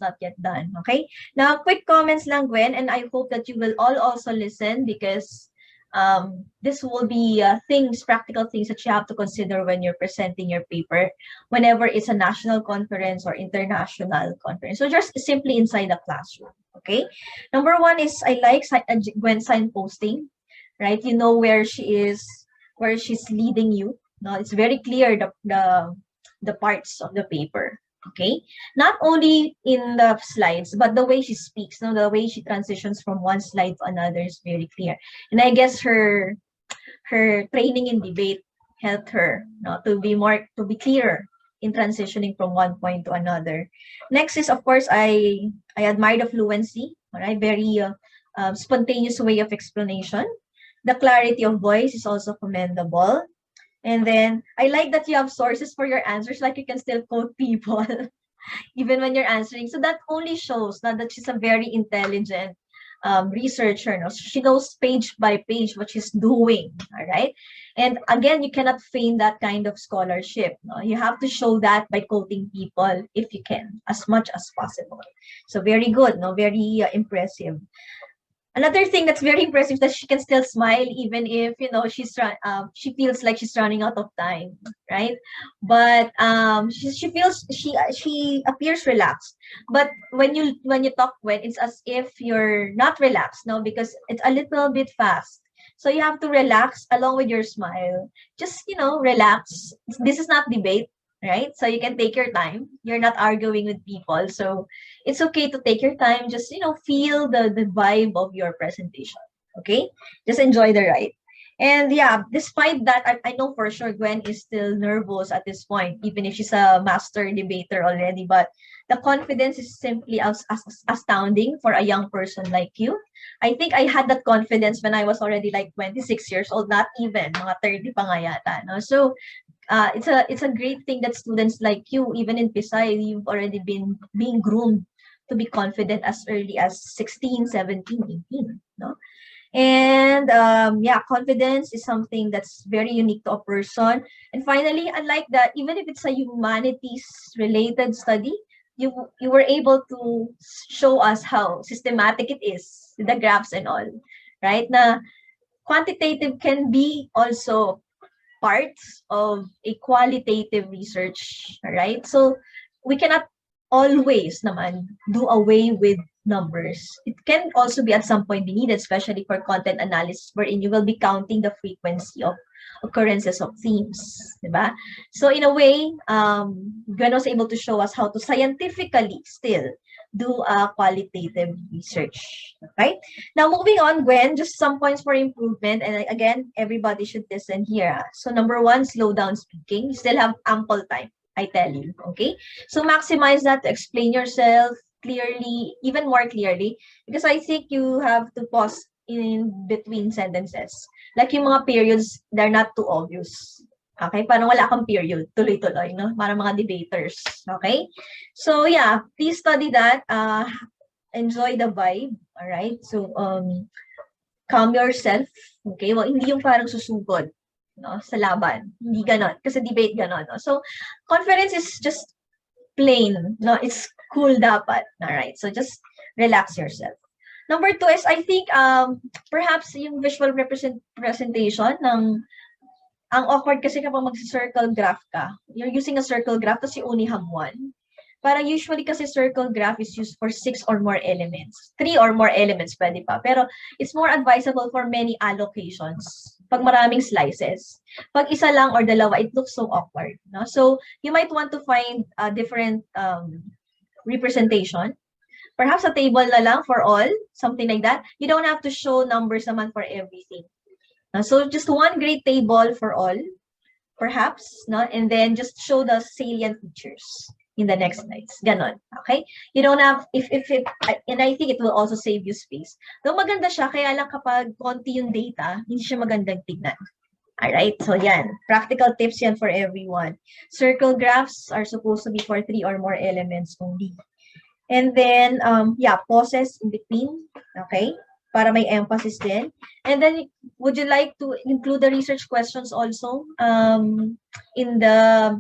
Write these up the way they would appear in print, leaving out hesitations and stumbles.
not yet done. Okay. Now, quick comments lang, Gwen, and I hope that you will all also listen because this will be things, practical things that you have to consider when you're presenting your paper, whenever it's a national conference or international conference. So just simply inside the classroom. Okay. Number one is I like Gwen signposting, right? You know where she is, where she's leading you. No, it's very clear the parts of the paper. Okay, not only in the slides, but the way she speaks, no, the way she transitions from one slide to another is very clear. And I guess her training in debate helped her, no, to be clearer in transitioning from one point to another. Next is, of course, I admire the fluency. All right, very spontaneous way of explanation. The clarity of voice is also commendable. And then I like that you have sources for your answers, like you can still quote people even when you're answering. So that only shows that she's a very intelligent researcher. No? She knows page by page what she's doing. All right. And again, you cannot feign that kind of scholarship. No? You have to show that by quoting people if you can, as much as possible. So very good, no, very impressive. Another thing that's very impressive is that she can still smile even if she feels like she's running out of time, right? But she appears relaxed. But when you talk when it's as if you're not relaxed, no, because it's a little bit fast. So you have to relax along with your smile. Just relax. This is not debate, right? So you can take your time. You're not arguing with people, so it's okay to take your time. Just feel the vibe of your presentation. Okay, just enjoy the ride. And yeah, despite that, I know for sure Gwen is still nervous at this point, even if she's a master debater already. But the confidence is simply astounding for a young person like you. I think I had that confidence when I was already like 26 years old, not even mga 30 pa nga yata, no? So it's a great thing that students like you, even in Pisay, you've already been being groomed to be confident as early as 16, 17, 18, no? And yeah, confidence is something that's very unique to a person. And finally, unlike that, even if it's a humanities related study, you were able to show us how systematic it is, the graphs and all, right? Na quantitative can be also parts of a qualitative research, right? So we cannot always naman do away with numbers. It can also be at some point be needed, especially for content analysis, wherein you will be counting the frequency of occurrences of themes, diba? So in a way, Gwen was able to show us how to scientifically still do a qualitative research, right? Now, moving on, Gwen, just some points for improvement. And again, everybody should listen here. So number one, slow down speaking. You still have ample time, I tell you, okay? So maximize that to explain yourself clearly, even more clearly, because I think you have to pause in between sentences. Like yung mga periods, they're not too obvious. Okay? Parang wala kang period. Tuloy-tuloy, no? Parang mga debaters. Okay? So, yeah, please study that. Enjoy the vibe. Alright? So, calm yourself. Okay? Well, hindi yung parang susugod, no, sa laban. Hindi ganon. Kasi debate ganon. No? So, conference is just plain. No? It's cool dapat. Alright? So, just relax yourself. Number two is, I think, perhaps yung visual presentation ng ang awkward kasi kapag mag-circle graph ka. You're using a circle graph, tapos you only have one. Parang usually kasi circle graph is used for 6 or more elements. 3 or more elements pwede pa. Pero it's more advisable for many allocations. Pag maraming slices. Pag isa lang or dalawa, it looks so awkward. No? So you might want to find a different representation. Perhaps a table na lang for all, something like that. You don't have to show numbers naman for everything. So just one great table for all, perhaps, no? And then just show the salient features in the next slides. Ganon, okay? You don't have, and I think it will also save you space. Though maganda siya, kaya lang kapag konti yung data, hindi siya magandang tignan. Alright, so yan. Practical tips yan for everyone. Circle graphs are supposed to be for 3 or more elements only. And then, yeah, pauses in between, okay? Para may emphasis din. And then, would you like to include the research questions also in the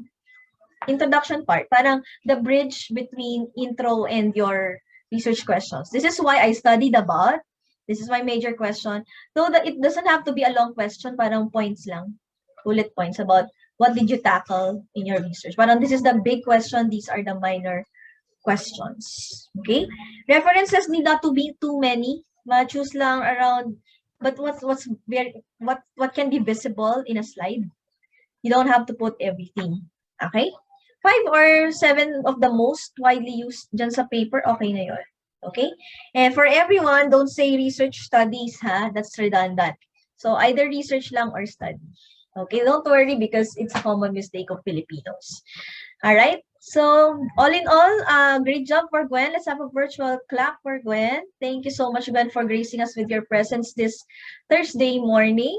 introduction part, parang the bridge between intro and your research questions. This is why I studied about. This is my major question. So that it doesn't have to be a long question, parang points lang. Bullet points about what did you tackle in your research. Parang this is the big question, these are the minor questions. Okay? References need not to be too many. Choose lang around, but what can be visible in a slide? You don't have to put everything. Okay? 5 or 7 of the most widely used dyan sa paper, okay na yun. Okay? And for everyone, don't say research studies, ha? That's redundant. So either research lang or study. Okay? Don't worry because it's a common mistake of Filipinos. All right? So all in all, great job for Gwen. Let's have a virtual clap for Gwen. Thank you so much, Gwen, for gracing us with your presence this Thursday morning.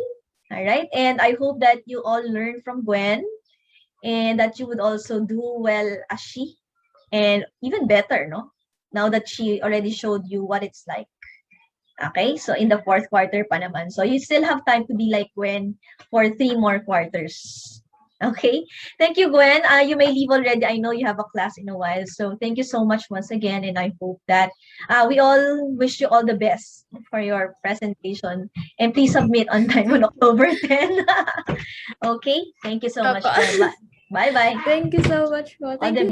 All right? And I hope that you all learned from Gwen and that you would also do well as she, and even better, no? Now that she already showed you what it's like. Okay? So in the 4th quarter pa naman. So you still have time to be like Gwen for 3 more quarters. Okay? Thank you, Gwen. You may leave already. I know you have a class in a while. So thank you so much once again. And I hope that we all wish you all the best for your presentation. And please submit on time on October 10. Okay? Thank you so much, Gwen. Bye-bye. Thank you so much. Thank you.